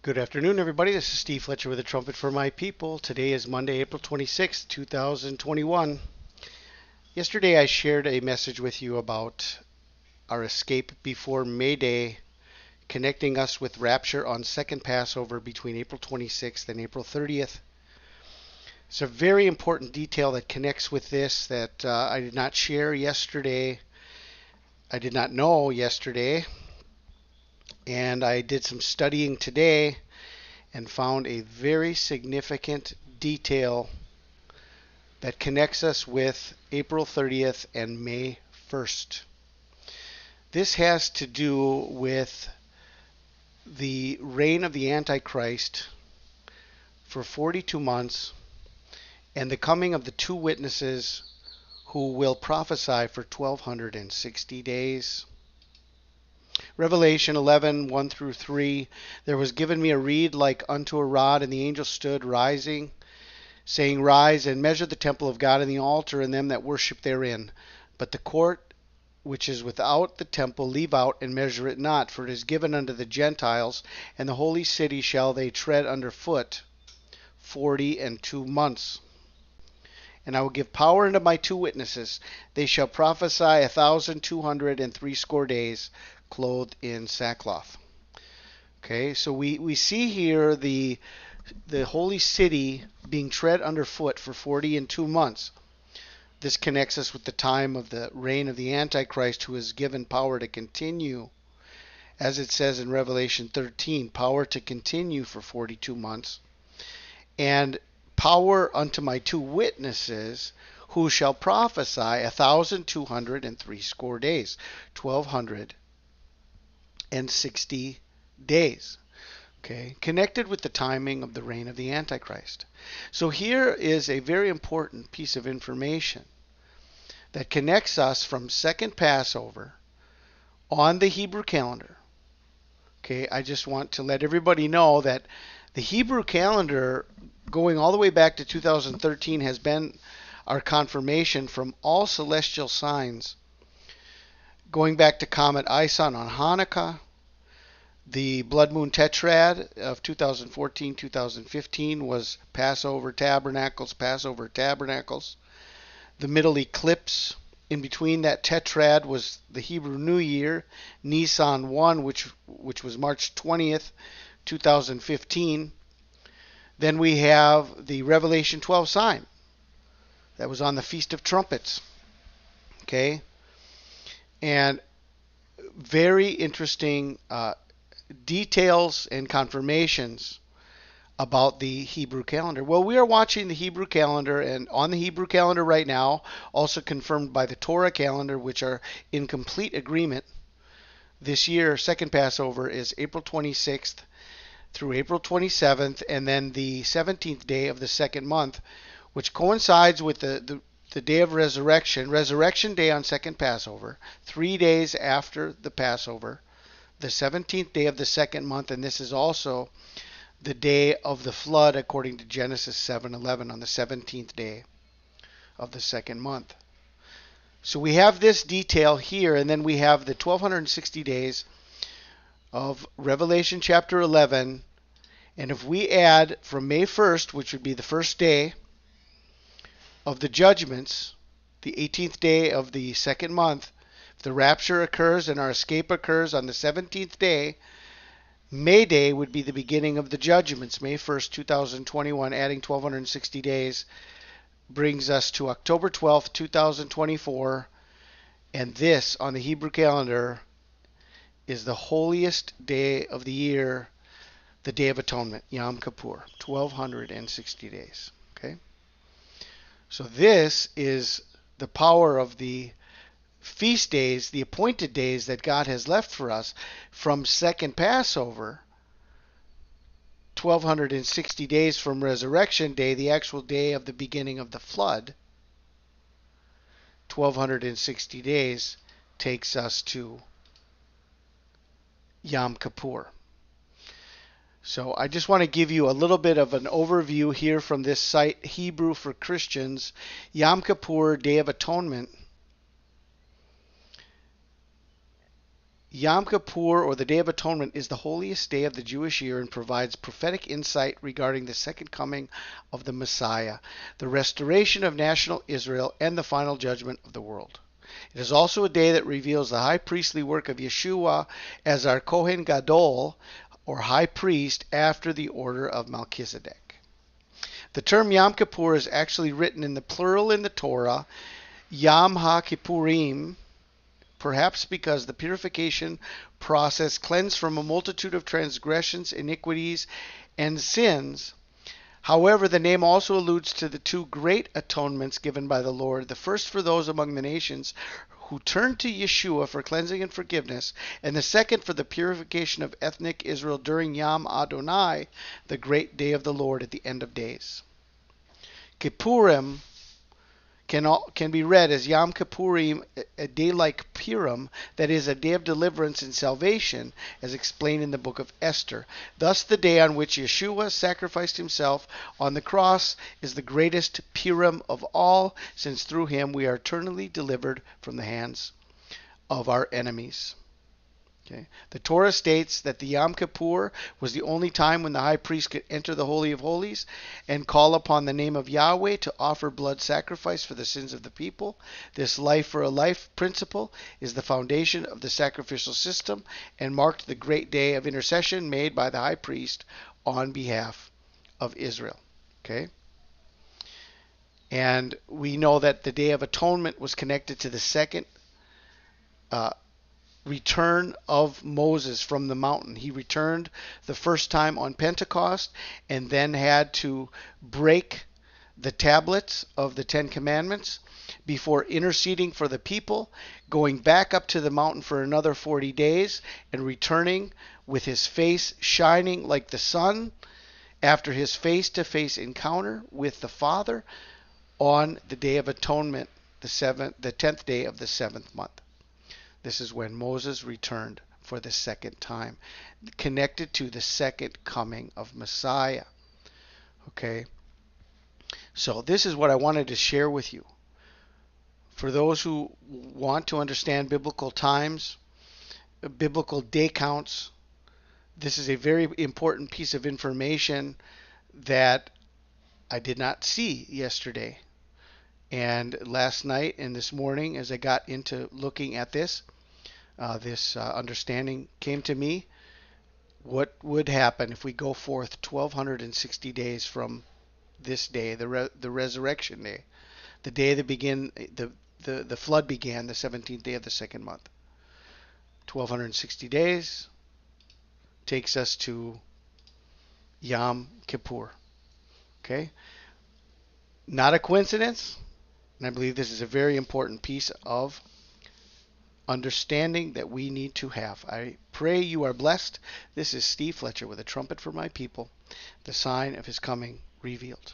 Good afternoon, everybody. This is Steve Fletcher with a Trumpet for My People. Today is Monday, April 26th, 2021. Yesterday, I shared a message with you about our escape before May Day, connecting us with rapture on second Passover between April 26th and April 30th. It's a very important detail that connects with this that I did not share yesterday. I did not know yesterday, and I did some studying today and found a very significant detail that connects us with April 30th and May 1st. This has to do with the reign of the Antichrist for 42 months and the coming of the two witnesses who will prophesy for 1260 days. Revelation 11, 1 through 3. There was given me a reed like unto a rod, and the angel stood rising, saying, Rise and measure the temple of God and the altar and them that worship therein. But the court which is without the temple leave out and measure it not, for it is given unto the Gentiles, and the holy city shall they tread under foot 42 months. And I will give power unto my two witnesses. They shall prophesy 1,260 days, clothed in sackcloth. Okay, so we see here the holy city being tread underfoot for 42 months. This connects us with the time of the reign of the Antichrist, who is given power to continue, as it says in Revelation 13, power to continue for 42 months. And power unto my two witnesses, who shall prophesy 1,260 days, 1260 days. Okay, connected with the timing of the reign of the Antichrist. So here is a very important piece of information that connects us from second Passover on the Hebrew calendar. Okay, I just want to let everybody know that the Hebrew calendar, going all the way back to 2013, has been our confirmation from all celestial signs, going back to Comet Ison on Hanukkah, the blood moon tetrad of 2014-2015 was Passover Tabernacles. The middle eclipse in between that tetrad was the Hebrew New Year, Nisan 1, which was March 20th, 2015. Then we have the Revelation 12 sign. That was on the Feast of Trumpets. Okay? And very interesting details and confirmations about the Hebrew calendar. Well, we are watching the Hebrew calendar, and on the Hebrew calendar right now, also confirmed by the Torah calendar, which are in complete agreement. This year, second Passover is April 26th through April 27th, and then the 17th day of the second month, which coincides with the day of resurrection, Resurrection Day on second Passover, 3 days after the Passover, the 17th day of the second month, and this is also the day of the flood according to Genesis 7:11, on the 17th day of the second month. So we have this detail here, and then we have the 1260 days of Revelation chapter 11, and if we add from May 1st, which would be the first day of the judgments, the 18th day of the second month, if the rapture occurs and our escape occurs on the 17th day, May Day would be the beginning of the judgments. May 1st, 2021, adding 1260 days brings us to October 12th, 2024, and this on the Hebrew calendar is the holiest day of the year, the Day of Atonement, Yom Kippur, 1260 days. Okay? So this is the power of the feast days, the appointed days that God has left for us from second Passover, 1260 days from Resurrection Day, the actual day of the beginning of the flood. 1260 days takes us to Yom Kippur. So I just want to give you a little bit of an overview here from this site, Hebrew for Christians. Yom Kippur, Day of Atonement, Yom Kippur, or the Day of Atonement, is the holiest day of the Jewish year and provides prophetic insight regarding the second coming of the Messiah, the restoration of national Israel, and the final judgment of the world. It is also a day that reveals the high priestly work of Yeshua as our Kohen Gadol, or high priest, after the order of Melchizedek. The term Yom Kippur is actually written in the plural in the Torah, Yom HaKippurim, perhaps because the purification process cleansed from a multitude of transgressions, iniquities, and sins. However, the name also alludes to the two great atonements given by the Lord, the first for those among the nations who turned to Yeshua for cleansing and forgiveness, and the second for the purification of ethnic Israel during Yom Adonai, the great day of the Lord at the end of days. Kippurim can be read as Yom Kippurim, a day like Purim, that is, a day of deliverance and salvation, as explained in the book of Esther. Thus, the day on which Yeshua sacrificed himself on the cross is the greatest Purim of all, since through him we are eternally delivered from the hands of our enemies. Okay. The Torah states that the Yom Kippur was the only time when the high priest could enter the Holy of Holies and call upon the name of Yahweh to offer blood sacrifice for the sins of the people. This life for a life principle is the foundation of the sacrificial system and marked the great day of intercession made by the high priest on behalf of Israel. Okay? And we know that the Day of Atonement was connected to the second return of Moses from the mountain. He returned the first time on Pentecost and then had to break the tablets of the Ten Commandments before interceding for the people, going back up to the mountain for another 40 days and returning with his face shining like the sun after his face-to-face encounter with the Father on the Day of Atonement, the 10th day of the 7th month. This is when Moses returned for the second time, connected to the second coming of Messiah. Okay? So this is what I wanted to share with you. For those who want to understand biblical times, biblical day counts, this is a very important piece of information that I did not see yesterday. And last night and this morning, as I got into looking at this, understanding came to me. What would happen if we go forth 1260 days from this day, the resurrection day, the day that the flood began, the 17th day of the second month. 1260 days takes us to Yom Kippur. Okay? Not a coincidence. And I believe this is a very important piece of understanding that we need to have. I pray you are blessed. This is Steve Fletcher with a trumpet for my people, the sign of his coming revealed.